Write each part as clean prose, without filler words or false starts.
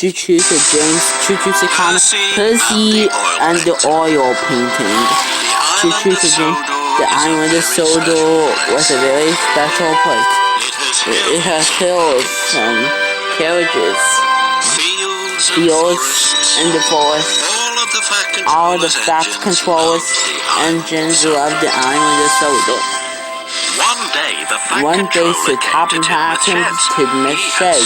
choose a James, to choose a Connor, Percy, and the oil painting. To choose a James, the island of Sodor was a very special place. It has hills and carriages, fields in the forest. All the fast controllers engines of the island of Sodor. One day, Sir Topham Hackett to Miss Shedd.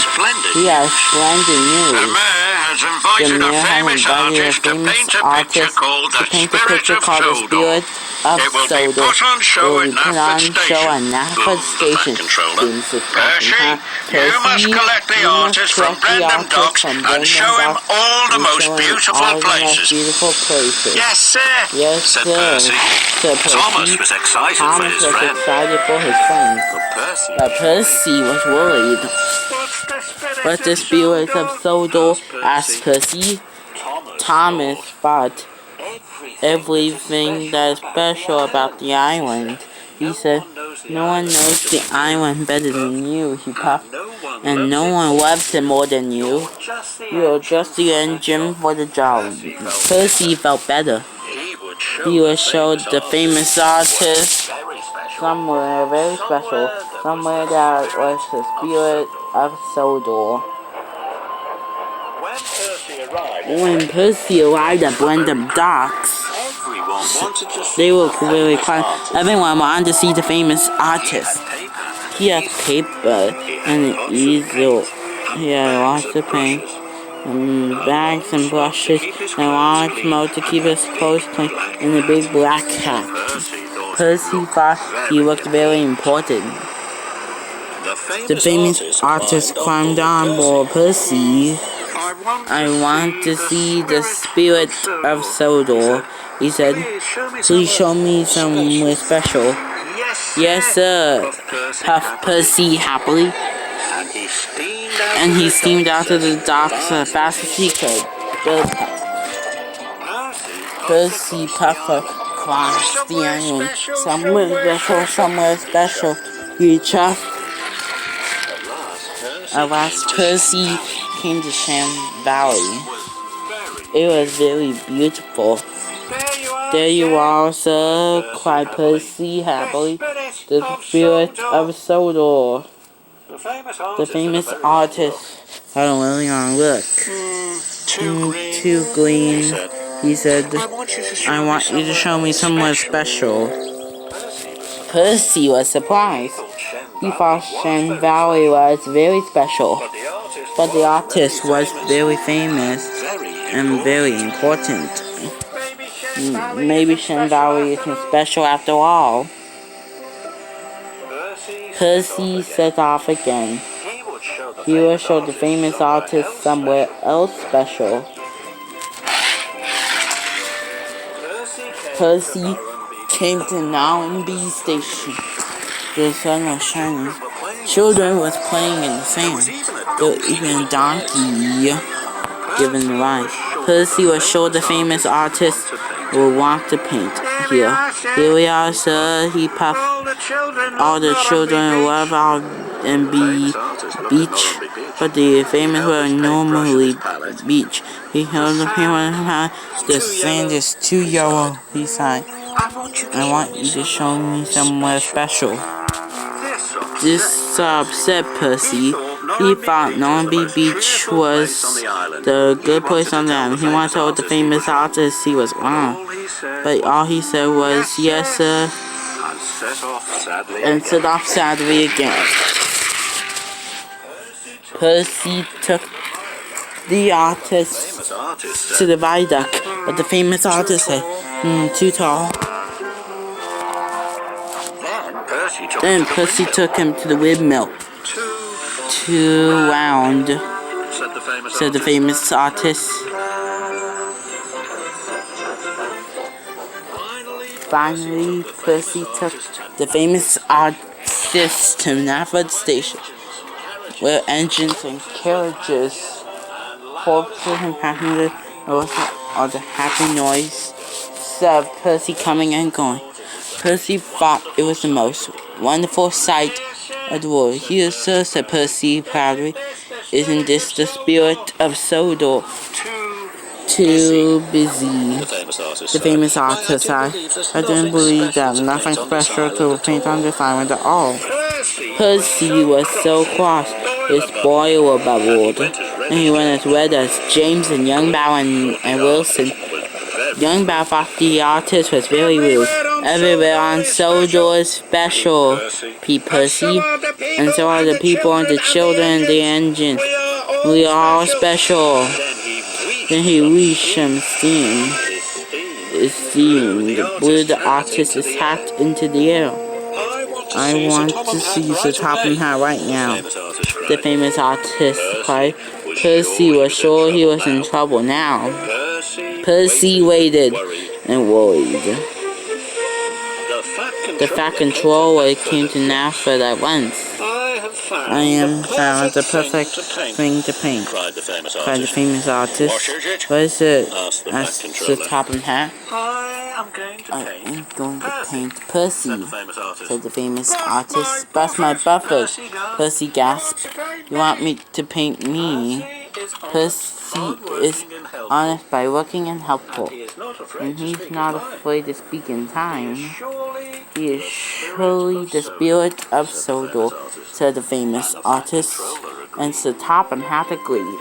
He has splendid news. The mayor has invited a famous artist to paint a picture called The Spirit of Sodor. It will be put on show at Nafford Station. Percy, you must collect the artist from Brendan Docks and show him all the most beautiful places. Yes, sir. Yes, said Percy. Thomas was excited for his friend. But Percy was worried. What's the spirit of Sodor? Asked Percy. Thomas thought everything that is special about the island. He said, "No one knows the island better than you," he puffed. "And no one loves it more than you. You're just the engine for the job." Percy felt better. He would show the famous artist somewhere very special, somewhere that was the spirit of Sodor. When Percy arrived at Brendan Docks, they were really quiet. Everyone wanted to see the famous artist. He had paper and an easel. He had lots of paint and bags and brushes and a large moat to keep his clothes clean and a big black hat. Percy thought he looked very important. The famous artist climbed on board. "Percy, I want to see the spirit of Sodor," he said. "Please show me somewhere special." "Yes, sir," puffed Percy happily. And he steamed out of the docks as fast as he could. Percy puffed across the island. Somewhere special, he chuffed. At last, Percy came to Shan Valley. It was very beautiful. "There you are, sir," cried Percy happily. "The spirit of Sodor. The famous artist." "I don't really want to look." Too green," he said. "I want you to show me somewhere special." Percy was surprised. He thought Shan Valley was very special, but the artist was very famous and very important. Maybe Shan Valley isn't special after all. Percy set off again. He would show the famous artist somewhere else special. Percy came to Nowinby Station. The sun was shining. Children was playing in the sand. There was even a donkey giving the ride. Percy would show the famous artist would want to paint. Here we are, sir," he puffed. All the children love our beach, but the famous were normally beach. He held the paper. "The sand is too yellow," he sighed. "I want you to show me somewhere special." This upset Percy. He thought Nowinby Beach was the good place on the island. He wanted to tell the famous artist he was wrong, but all he said was, "Yes, sir," and set off sadly again. Percy took the artist to the viaduct, but the famous artist said, "Too tall." Then Percy took him to the windmill. "Too round," said the famous artist. Finally, Percy took the famous artist to Nafford Station, where engines and carriages, horses and passengers, all the happy noise of Percy coming and going. Percy thought it was the most wonderful sight of the world. "Here, sir," said Percy proudly. Isn't this the spirit of Sodor? Too busy. The famous artist. I didn't believe that. Nothing special to paint on the assignment at all. Percy was so cross. His boiler bubbled, and he went as red as James and Young Bao and Wilson. Young Bao thought the artist was very rude. Everywhere on Sodor is special, Pete Percy. And so are the people and the children and the engines. We are all special. Then he reached some steam. Blew the artist's hat into the air. I want to see the Topham Hat right now, the famous artist cried. Percy was sure he was in trouble now. Percy waited and worried. The Fat Controller came to Nashville at once. I am found the perfect thing to paint, cried the famous artist. What is it? Asked the Topham Hat. I am going to paint Percy, said the famous artist. Bust my buffers, Percy gasped. You want me to paint me? Percy is honest by working and helpful, and he's not afraid to speak in time. He is surely the spirit of Sodor, said the famous artist, and Sir Topham Hatt agreed.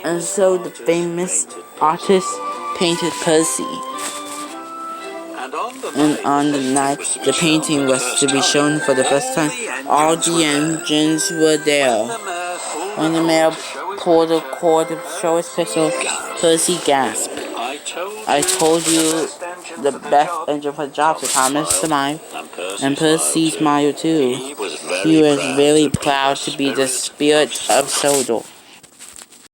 And so the famous artist painted Percy. And on the night the painting was to be shown for the first time, all the engines were there. When the mayor pulled the cord to show his pistol, Percy gasped. I told you the best engine for the job, Sir Thomas smiled. And Percy smiled too. He was very proud to be the spirit of Sodor.